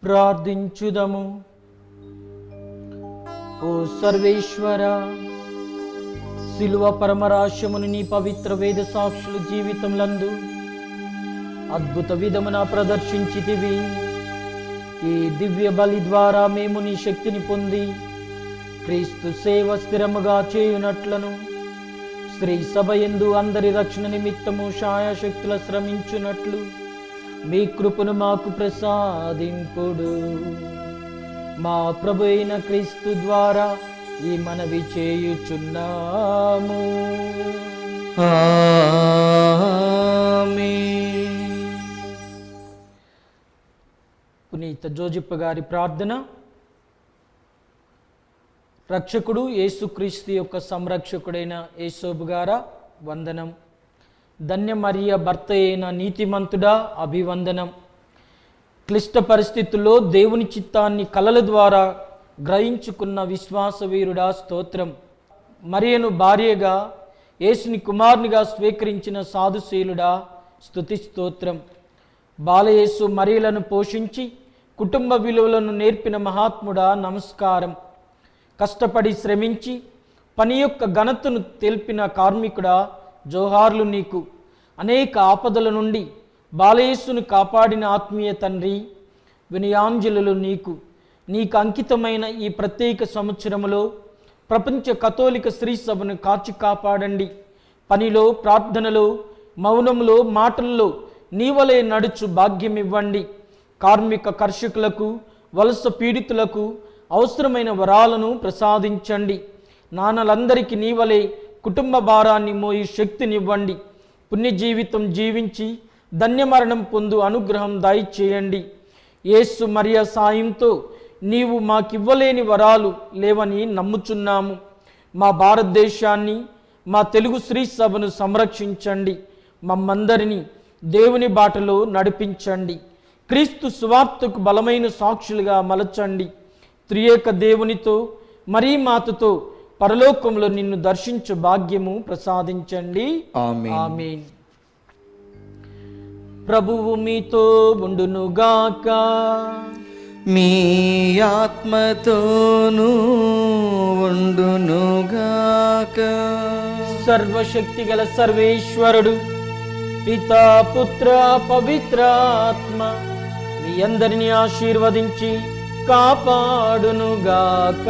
ప్రార్థించుదము. ఓ సర్వేశ్వర, శిలువ పరమరాశమును నీ పవిత్ర వేద సాక్షుల జీవితములందు అద్భుత విధమున ప్రదర్శించితివి. ఈ దివ్య బలి ద్వారా మేము నీ శక్తిని పొంది క్రీస్తు సేవ స్థిరముగా చేయునట్లను, స్త్రీ సభ యందు అందరి రక్షణ నిమిత్తము శాయశక్తుల శ్రమించునట్లు మీ కృపను మాకు ప్రసాదింపుడు. మా ప్రభు అయిన క్రీస్తు ద్వారా ఈ మనవి చేయుచున్నాము. ఆమేన్. పునీత జోజిప్ప గారి ప్రార్థన. రక్షకుడు యేసుక్రీస్తు యొక్క సంరక్షకుడైన యేసోబు గారా వందనం. ధన్య మరియ భర్త అయిన నీతిమంతుడా అభివందనం. క్లిష్ట పరిస్థితుల్లో దేవుని చిత్తాన్ని కలల ద్వారా గ్రహించుకున్న విశ్వాసవీరుడా స్తోత్రం. మరియను భార్యగా యేసుని కుమారునిగా స్వీకరించిన సాధుశీలుడా స్తుతి స్తోత్రం. బాలయేసు మరియలను పోషించి కుటుంబ విలువలను నేర్పిన మహాత్ముడా నమస్కారం. కష్టపడి శ్రమించి పని యొక్క ఘనతను తెలిపిన కార్మికుడా జోహార్లు నీకు. అనేక ఆపదల నుండి బాలయేసును కాపాడిన ఆత్మీయ తండ్రి వినయాంజలులు నీకు. నీకు అంకితమైన ఈ ప్రత్యేక సంవత్సరములో ప్రపంచ కథోలిక స్త్రీ సభను కాచి కాపాడండి. పనిలో, ప్రార్థనలో, మౌనంలో, మాటల్లో నీవలే నడుచు భాగ్యం ఇవ్వండి. కార్మిక కర్షకులకు, వలస పీడితులకు అవసరమైన వరాలను ప్రసాదించండి. నాన్నలందరికీ నీవలే కుటుంబ భారాన్ని మోయి శక్తినివ్వండి. పుణ్య జీవితం జీవించి ధన్యమరణం పొందు అనుగ్రహం దయచేయండి. యేసు మరియ సాయంతో నీవు మాకివ్వలేని వరాలు లేవని నమ్ముచున్నాము. మా భారతదేశాన్ని, మా తెలుగు స్త్రీ సభను సంరక్షించండి. మమ్మందరినీ దేవుని బాటలో నడిపించండి. క్రీస్తు సువార్తకు బలమైన సాక్షులుగా మలచండి. త్రియేక దేవునితో మరీ మాతతో పరలోకంలో నిన్ను దర్శించు భాగ్యము ప్రసాదించండి. ఆమేన్. ఆమేన్. ప్రభువు మీతో ఉండునుగాక. మీ ఆత్మతోనూ ఉండునుగాక. సర్వశక్తి గల సర్వేశ్వరుడు పితా, పుత్ర, పవిత్రాత్మ మీ అందరినీ ఆశీర్వదించి కాపాడునుగాక.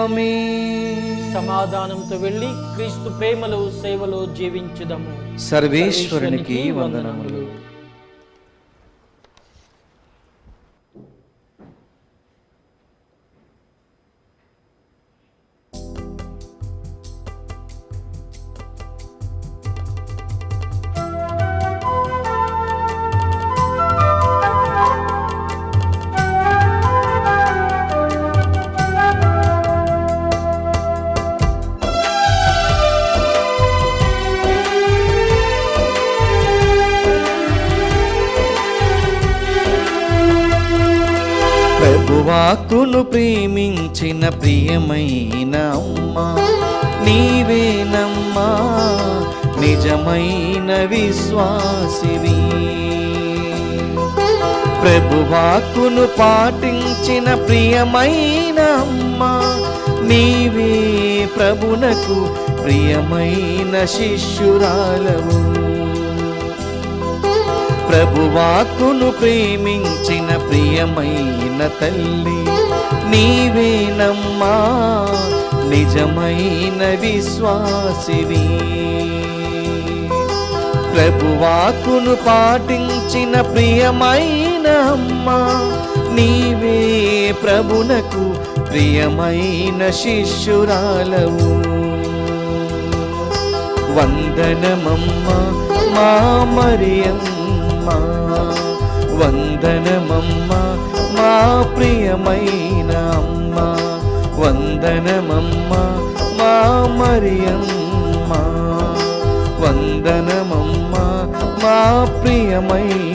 ఆమేన్. సమాధానంతో వెళ్ళి క్రీస్తు ప్రేమలో సేవలో జీవించుదము. సర్వేశ్వరునికి వందనములు. ప్రభువాక్కును ప్రేమించిన ప్రియమైన అమ్మా నీవేనమ్మా నిజమైన విశ్వాసివి. ప్రభువాక్కును పాటించిన ప్రియమైన అమ్మా నీవే ప్రభునకు ప్రియమైన శిష్యురాలవు. ప్రభువాక్కును ప్రేమించిన ప్రియమైన తల్లి నీవేనమ్మా నిజమైన విశ్వాసివి. ప్రభువాక్కును పాటించిన ప్రియమైన అమ్మా నీవే ప్రభునకు ప్రియమైన శిష్యురాలవు. వందనమమ్మా మా మరియమ్మా, వందనమమ్మా మా ప్రియమైన అమ్మా, వందనమమ్మా మా మరియమ్మా, వందనమమ్మా మా ప్రియమైన